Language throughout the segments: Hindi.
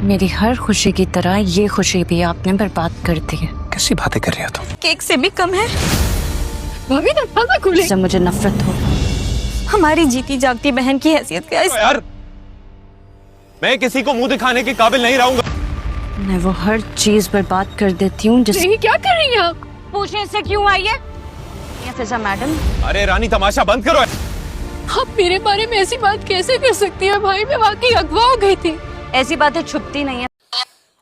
मेरी हर खुशी की तरह ये खुशी भी आपने बर्बाद कर दी है। कैसी बातें कर रही हो तुम? केक से भी कम है। भाभी दरवाजा खोले। इससे मुझे नफरत हो। हमारी जीती जागती बहन की हैसियत का यार, मैं किसी को मुंह दिखाने के काबिल नहीं रहूंगा। मैं वो हर चीज बर्बाद कर देती हूँ जिस। नहीं, क्या कर रही हैं आप? पूछने से क्यों आई है ये फिजा मैडम? अरे रानी, तमाशा बंद करो। आप मेरे बारे में ऐसी बात कैसे कर सकती है? भाई, मैं वाकई अगवा हो गई थी। ऐसी बातें छुपती नहीं है।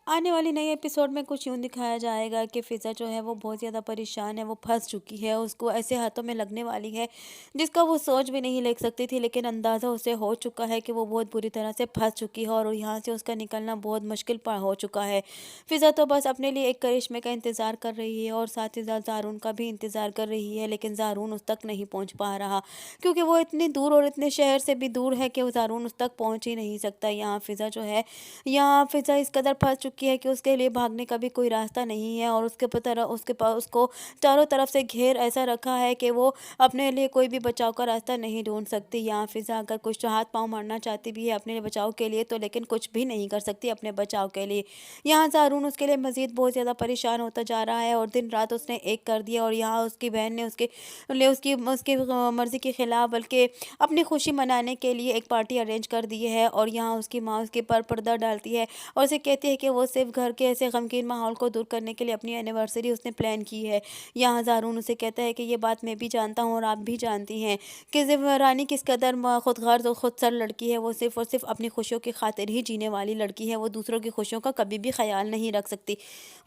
आने वाली नई एपिसोड में कुछ यूँ दिखाया जाएगा कि फ़िज़ा जो है वो बहुत ज़्यादा परेशान है, वो फंस चुकी है, उसको ऐसे हाथों में लगने वाली है जिसका वो सोच भी नहीं ले सकती थी, लेकिन अंदाज़ा उसे हो चुका है कि वो बहुत बुरी तरह से फंस चुकी है और यहाँ से उसका निकलना बहुत मुश्किल हो चुका है। फ़िज़ा तो बस अपने लिए एक करिश्मे का इंतज़ार कर रही है और साथ ही साथ ज़ारून का भी इंतज़ार कर रही है, लेकिन ज़ारून उस तक नहीं पहुँच पा रहा क्योंकि वो इतनी दूर और इतने शहर से भी दूर है कि वो ज़ारून उस तक पहुँच ही नहीं सकता। यहाँ फ़िज़ा जो है, यहाँ फ़िज़ा इस कदर फंस चुकी है कि उसके लिए भागने का भी कोई रास्ता नहीं है और उसके पास उसको चारों तरफ से घेर ऐसा रखा है कि वो अपने लिए कोई भी बचाव का रास्ता नहीं ढूंढ सकती। यहाँ फ़िज़ा अगर कुछ हाथ पांव मारना चाहती भी है अपने बचाव के लिए तो लेकिन कुछ भी नहीं कर सकती अपने बचाव के लिए। यहाँ ज़ारून उसके लिए मज़ीद बहुत ज़्यादा परेशान होता जा रहा है और दिन रात उसने एक कर दिया और यहाँ उसकी बहन ने उसके लिए उसकी उसकी मर्ज़ी के ख़िलाफ़ बल्कि अपनी खुशी मनाने के लिए एक पार्टी अरेंज कर दी है और यहाँ उसकी माँ उसके पर पर्दा डालती है और उसे कहती है कि वो सिर्फ घर के ऐसे गमगीन माहौल को दूर करने के लिए अपनी एनिवर्सरी उसने प्लान की है। यहाँ ज़ारून उसे कहता है कि ये बात मैं भी जानता हूँ और आप भी जानती हैं कि सिर्फ रानी किस कदर खुदगर्ज और खुदसर लड़की है। वो सिर्फ और सिर्फ अपनी खुशियों की खातिर ही जीने वाली लड़की है। वो दूसरों की खुशियों का कभी भी ख्याल नहीं रख सकती।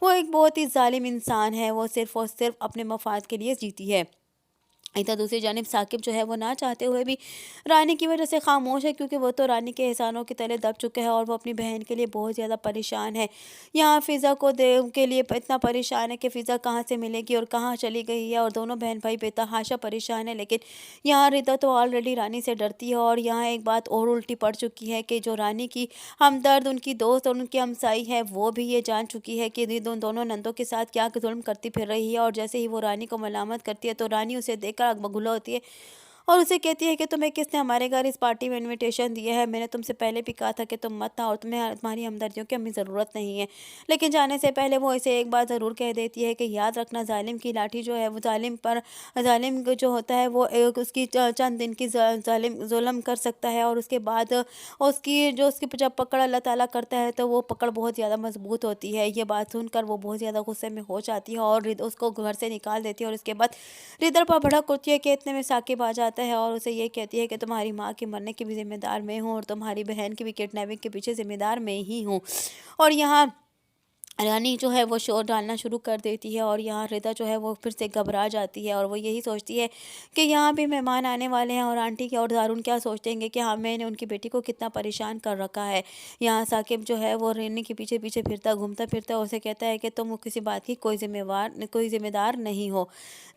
वो एक बहुत ही जालिम इंसान है। वो सिर्फ और सिर्फ अपने मफाद के लिए जीती है। इधर दूसरी जानिब साकिब जो है वो ना चाहते हुए भी रानी की वजह से खामोश है क्योंकि वो तो रानी के एहसानों के तले दब चुके हैं और वो अपनी बहन के लिए बहुत ज़्यादा परेशान है। यहाँ फ़िज़ा को के लिए इतना परेशान है कि फ़िज़ा कहाँ से मिलेगी और कहाँ चली गई है और दोनों बहन भाई बेतहाशा परेशान है। लेकिन यहाँ रिदा तो ऑलरेडी रानी से डरती है और यहाँ एक बात और उल्टी पड़ चुकी है कि जो रानी की हमदर्द, उनकी दोस्त और उनकी हमसाई है, वो भी ये जान चुकी है कि दोनों नंदों के साथ क्या जुल्म करती फिर रही है। और जैसे ही वो रानी को मलामत करती है तो रानी उसे देखकर बगुला होती है और उसे कहती है कि तुम्हें किसने हमारे घर इस पार्टी में इनविटेशन दिया है? मैंने तुमसे पहले भी कहा था कि तुम मत आओ और तुम्हारी हमदर्दियों की हमें ज़रूरत नहीं है। लेकिन जाने से पहले वो इसे एक बात ज़रूर कह देती है कि याद रखना, जालिम की लाठी जो है वो जालिम जो होता है वो उसकी चंद दिन की जालिम जुल्म कर सकता है और उसके बाद उसकी जब पकड़ अल्लाह ताला करता है तो वो पकड़ बहुत ज़्यादा मजबूत होती है। ये बात सुनकर वो बहुत ज़्यादा गुस्से में हो जाती है और उसको घर से निकाल देती है और उसके बाद रिदर पर भड़क उठती है कि इतने में साकिब आ जाता है और उसे ये कहती है कि तुम्हारी माँ के मरने की भी जिम्मेदार मैं हूँ और तुम्हारी बहन की भी किडनैपिंग के पीछे जिम्मेदार मैं ही हूँ। और यहाँ रानी जो है वो शोर डालना शुरू कर देती है और यहाँ रिदा जो है वो फिर से घबरा जाती है और वो यही सोचती है कि यहाँ भी मेहमान आने वाले हैं और आंटी के और ज़ारून क्या सोचेंगे कि हाँ मैंने उनकी बेटी को कितना परेशान कर रखा है। यहाँ साकिब जो है वो रानी के पीछे पीछे फिरता घूमता फिरता उसे कहता है कि तुम किसी बात की कोई जिम्मेदार नहीं हो।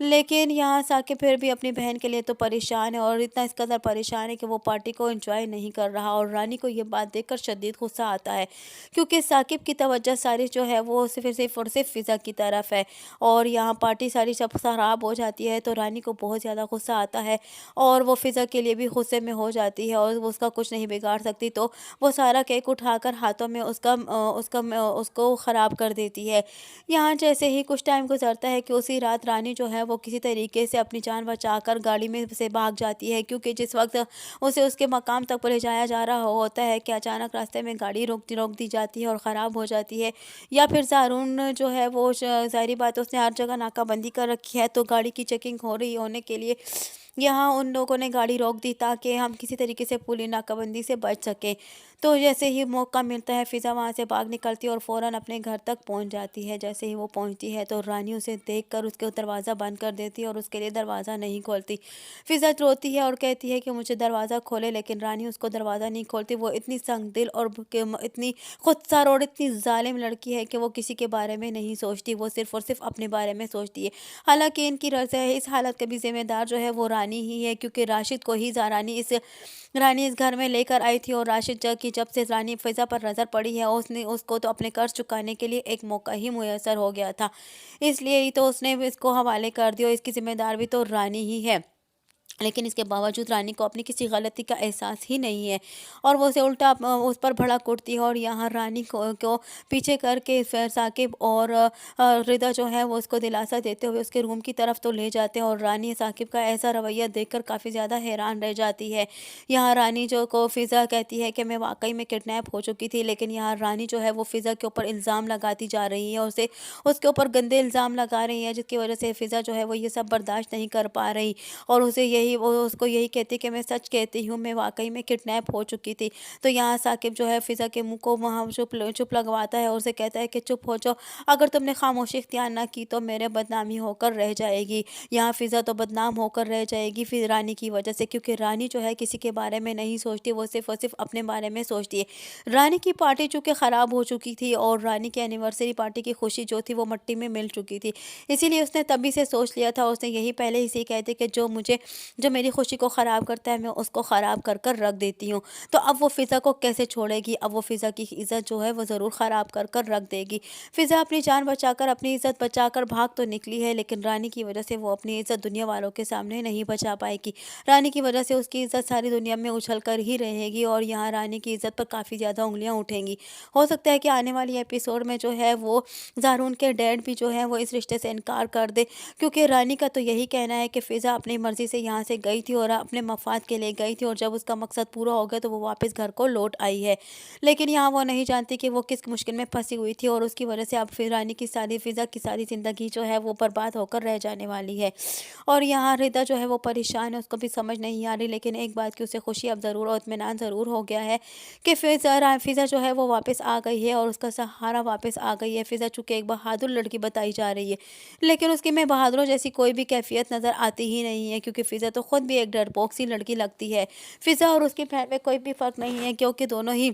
लेकिन यहाँ साकिब फिर भी अपनी बहन के लिए तो परेशान है और इतना इस कदर परेशान है कि वो पार्टी को एंजॉय नहीं कर रहा और रानी को ये बात देखकर शदीद गुस्सा आता है क्योंकि साकिब की तवज्जो सारी जो है वो सिर्फ और सिर्फ फ़िज़ा की तरफ है। और यहाँ पार्टी सारी सब ख़राब हो जाती है तो रानी को बहुत ज़्यादा गुस्सा आता है और वो फ़िज़ा के लिए भी गुस्से में हो जाती है और वो उसका कुछ नहीं बिगाड़ सकती तो वो सारा केक उठाकर हाथों में उसको ख़राब कर देती है। यहाँ जैसे ही कुछ टाइम गुजरता है कि उसी रात रानी जो है वो किसी तरीके से अपनी जान बचाकर गाड़ी में से भाग जाती है क्योंकि जिस वक्त उसे उसके मकाम तक ले जाया जा रहा होता है कि अचानक रास्ते में गाड़ी रोक दी जाती है और ख़राब हो जाती है। या फिर ज़ारून जो है वो ज़ाहिर बात है उसने हर जगह नाकाबंदी कर रखी है तो गाड़ी की चेकिंग होने के लिए यहाँ उन लोगों ने गाड़ी रोक दी ताकि हम किसी तरीके से पुलिस नाकाबंदी से बच सकें। तो जैसे ही मौका मिलता है फ़िज़ा वहाँ से भाग निकलती है और फ़ौरन अपने घर तक पहुँच जाती है। जैसे ही वो पहुँचती है तो रानी उसे देखकर उसके दरवाज़ा बंद कर देती है और उसके लिए दरवाज़ा नहीं खोलती। फ़िज़ा रोती है और कहती है कि मुझे दरवाज़ा खोले, लेकिन रानी उसको दरवाज़ा नहीं खोलती। वो इतनी संगदिल और इतनी खुदसर और इतनी जालिम लड़की है कि वो किसी के बारे में नहीं सोचती, वो सिर्फ़ और सिर्फ अपने बारे में सोचती है। हालाँकि इनकी इस हालत का भी ज़िम्मेदार जो है वो रानी ही है क्योंकि राशिद को ही रानी इस घर में लेकर आई थी और राशिद जब से रानी फ़िज़ा पर नज़र पड़ी है उसको तो अपने कर्ज चुकाने के लिए एक मौका ही मुयस्सर हो गया था, इसलिए ही तो उसने इसको हवाले कर दिया। इसकी ज़िम्मेदार भी तो रानी ही है। लेकिन इसके बावजूद रानी को अपनी किसी गलती का एहसास ही नहीं है और वो उसे उल्टा उस पर भड़क उठती है और यहाँ रानी को पीछे करके फिर साकिब और रिदा जो है वो उसको दिलासा देते हुए उसके रूम की तरफ तो ले जाते हैं और रानी साकिब का ऐसा रवैया देखकर काफ़ी ज़्यादा हैरान रह जाती है। यहाँ रानी जो को फ़िज़ा कहती है कि मैं वाकई में किडनैप हो चुकी थी, लेकिन यहाँ रानी जो है वो फ़िज़ा के ऊपर इल्ज़ाम लगाती जा रही है और उसे उसके ऊपर गंदे इल्ज़ाम लगा रही है, जिसकी वजह से फ़िज़ा जो है वो ये सब बर्दाश्त नहीं कर पा रही और उसे यही वो उसको यही कहती कि मैं सच कहती हूँ, मैं वाकई में किडनैप हो चुकी थी। तो यहाँ साकिब जो है फ़िज़ा के मुंह को वहाँ चुप लगवाता है और उसे कहता है कि चुप हो जाओ, अगर तुमने खामोशी इख्तियार ना की तो मेरे बदनामी होकर रह जाएगी। यहाँ फ़िज़ा तो बदनाम होकर रह जाएगी फिर रानी की वजह से, क्योंकि रानी जो है किसी के बारे में नहीं सोचती, वो सिर्फ और सिर्फ अपने बारे में सोचती है। रानी की पार्टी चूँकि ख़राब हो चुकी थी और रानी की एनिवर्सरी पार्टी की खुशी जो थी वो मिट्टी में मिल चुकी थी, इसीलिए उसने तभी से सोच लिया था, उसने यही पहले ही से कह दी कि जो मेरी खुशी को ख़राब करता है मैं उसको ख़राब कर कर रख देती हूँ। तो अब वो फ़िज़ा को कैसे छोड़ेगी, अब वो फ़िज़ा की इज़्ज़त जो है वो ज़रूर ख़राब कर कर रख देगी। फ़िज़ा अपनी जान बचाकर अपनी इज़्ज़त बचाकर भाग तो निकली है, लेकिन रानी की वजह से वो अपनी इज़्ज़त दुनिया वालों के सामने नहीं बचा पाएगी। रानी की वजह से उसकी इज़्ज़त सारी दुनिया में उछल कर ही रहेगी और यहाँ रानी की इज़्ज़त पर काफ़ी ज़्यादा उंगलियाँ उठेंगी। हो सकता है कि आने वाली एपिसोड में जो है वो ज़ारून के डैड भी जो है वो इस रिश्ते से इनकार कर दे, क्योंकि रानी का तो यही कहना है कि फ़िज़ा अपनी मर्ज़ी से यहाँ से गई थी और अपने मफाद के लिए गई थी और जब उसका मकसद पूरा हो गया तो वो वापस घर को लौट आई है। लेकिन यहाँ वो नहीं जानती कि वो किस मुश्किल में फंसी हुई थी और उसकी वजह से अब फिर रानी की सारी फ़िज़ा की सारी ज़िंदगी जो है वो बर्बाद होकर रह जाने वाली है। और यहाँ रिदा जो है वो परेशान है, उसको भी समझ नहीं आ रही, लेकिन एक बात की उसे खुशी अब ज़रूर और इत्मीनान ज़रूर हो गया है कि फ़िज़ा जो है वो वापस आ गई है और उसका सहारा वापस आ गई है। फ़िज़ा चूँकि एक बहादुर लड़की बताई जा रही है, लेकिन उसकी में बहादुरों जैसी कोई भी कैफियत नज़र आती ही नहीं है, क्योंकि फ़िज़ा तो खुद भी एक डरपोक सी लड़की लगती है। फ़िज़ा और उसकी बहन में कोई भी फ़र्क नहीं है, क्योंकि दोनों ही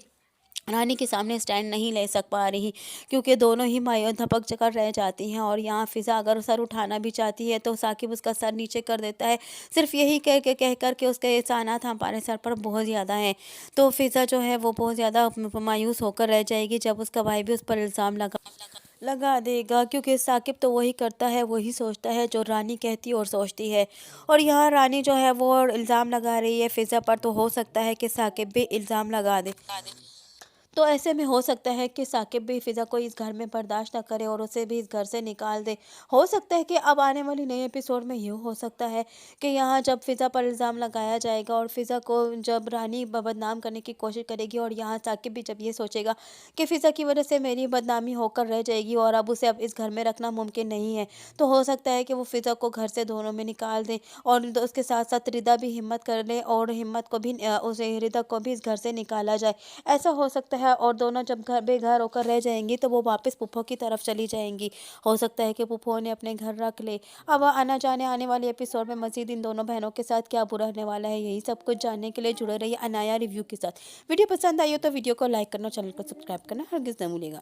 रानी के सामने स्टैंड नहीं ले सक पा रही, क्योंकि दोनों ही मायूं धपक कर रह जाती हैं। और यहाँ फ़िज़ा अगर सर उठाना भी चाहती है तो साकिब उसका सर नीचे कर देता है, सिर्फ यही कह कर के उसके एहसानात हमारे सर पर बहुत ज़्यादा हैं। तो फ़िज़ा जो है वो बहुत ज़्यादा मायूस होकर रह जाएगी जब उसका भाई भी उस पर इल्ज़ाम लगा देगा, क्योंकि साकिब तो वही करता है, वही सोचता है जो रानी कहती और सोचती है। और यहाँ रानी जो है वो इल्ज़ाम लगा रही है फ़िज़ा पर, तो हो सकता है कि साकिब भी इल्ज़ाम लगा दे। तो ऐसे में हो सकता है कि साकिब भी फ़िज़ा को इस घर में बर्दाश्त ना करे और उसे भी इस घर से निकाल दे। हो सकता है कि अब आने वाली नई एपिसोड में यूँ हो सकता है कि यहाँ जब फ़िज़ा पर इल्ज़ाम लगाया जाएगा और फ़िज़ा को जब रानी बदनाम करने की कोशिश करेगी और यहाँ साकिब भी जब ये सोचेगा कि फ़िज़ा की वजह से मेरी बदनामी होकर रह जाएगी और अब उसे अब इस घर में रखना मुमकिन नहीं है, तो हो सकता है कि वो फ़िज़ा को घर से दोनों में निकाल दें और उसके साथ साथ रिदा भी हिम्मत कर ले और हिम्मत को भी उसे रिदा को भी इस घर से निकाला जाए। ऐसा हो सकता है और दोनों जब घर बेघर होकर रह जाएंगी तो वो वापस पुप्पो की तरफ चली जाएंगी। हो सकता है कि पुप्पो ने अपने घर रख ले। अब आना जाने आने वाली एपिसोड में मज़ीद इन दोनों बहनों के साथ क्या बुरा होने वाला है, यही सब कुछ जानने के लिए जुड़े रहिए अनाया रिव्यू के साथ। वीडियो पसंद आई हो तो वीडियो को लाइक करना, चैनल को सब्सक्राइब करना हरगिज़ न भूलिएगा।